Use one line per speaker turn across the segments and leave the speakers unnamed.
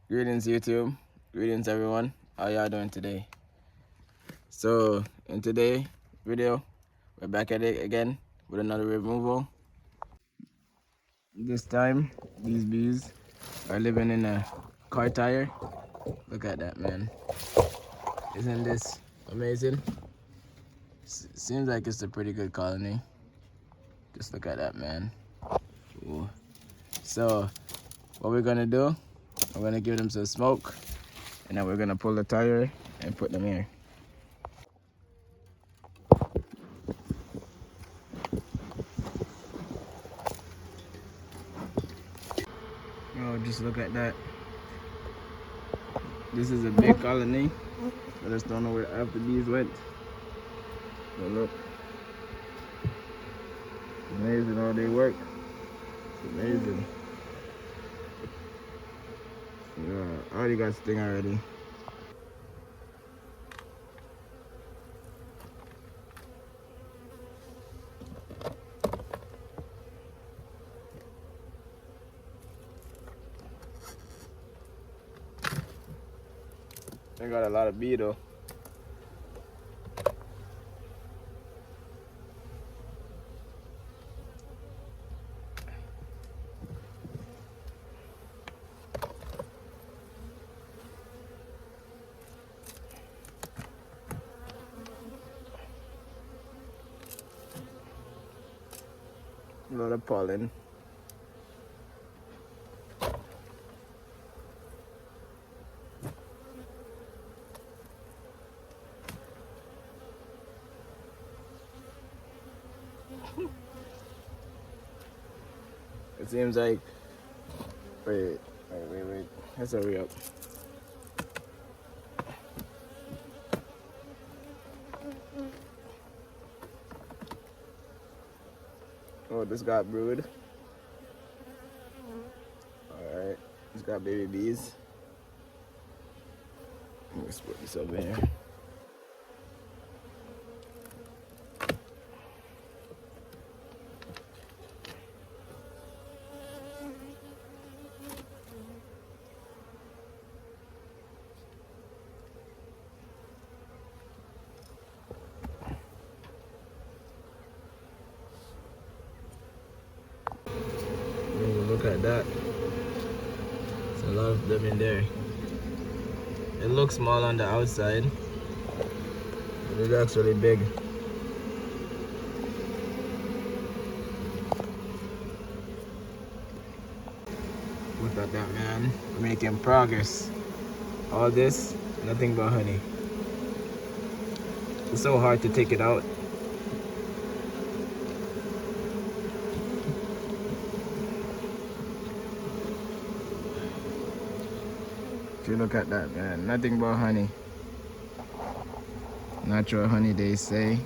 Greetings YouTube, greetings everyone. How y'all doing today? So in today's video, we're back at it again with another removal. This time, these bees are living in a car tire. Look at that, man. Isn't this amazing? Seems like it's a pretty good colony. Just look at that, man. Ooh. So what we're gonna do, we're gonna give them some smoke, and then we're gonna pull the tire and put them here. Oh, just look at that. This is a big colony. I just don't know where half the bees went. But look. It's amazing how they work. It's amazing. Yeah, I already got sting already. I got a lot of bee though. A lot of pollen. It seems like, wait. Let's hurry up. Oh, this got brood. Alright, this got baby bees. Let's put this over here. Ooh, look at that. There's a lot of them in there. It looks small on the outside, but it's actually big. Look at that, man. We're making progress. All this, nothing but honey. It's so hard to take it out. If you look at that, man, nothing but honey. Natural honey, they say.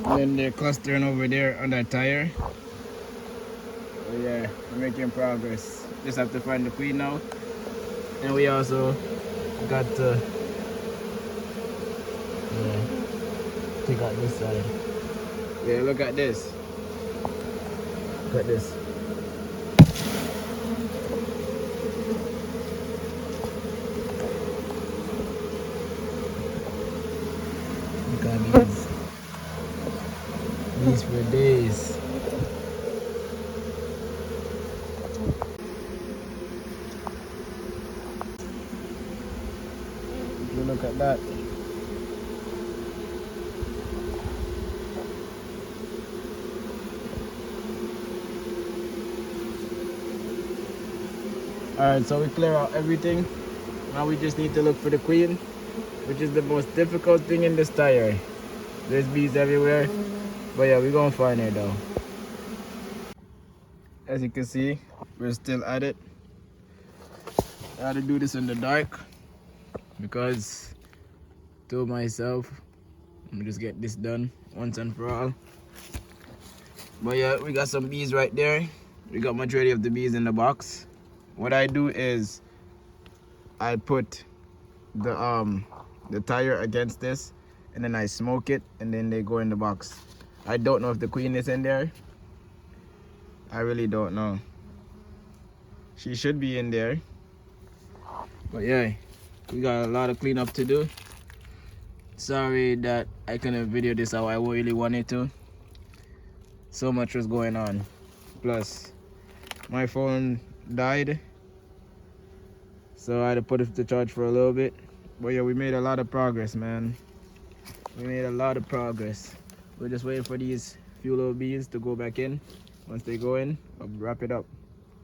And then they're clustering over there on that tire. Oh yeah, we're making progress. Just have to find the queen now. And we also got to take out this side. Yeah, look at this. Look at this. Look at these. These for days. If you look at that. Alright, so we clear out everything. Now we just need to look for the queen, which is the most difficult thing in this tire. There's bees everywhere. But yeah, we're gonna find her though. As you can see, we're still at it. I had to do this in the dark because I told myself I'm gonna just get this done once and for all. But yeah, we got some bees right there. We got majority of the bees in the box. What I do is I put the tire against this, and then I smoke it, and then they go in the box. I don't know if the queen is in there. I really don't know. She should be in there. But yeah, we got a lot of cleanup to do. Sorry that I couldn't video this how I really wanted to. So much was going on. Plus, my phone died, so I had to put it to charge for a little bit. But yeah, we made a lot of progress, man. We made a lot of progress. We're just waiting for these few little bees to go back in. Once they go in, I'll wrap it up.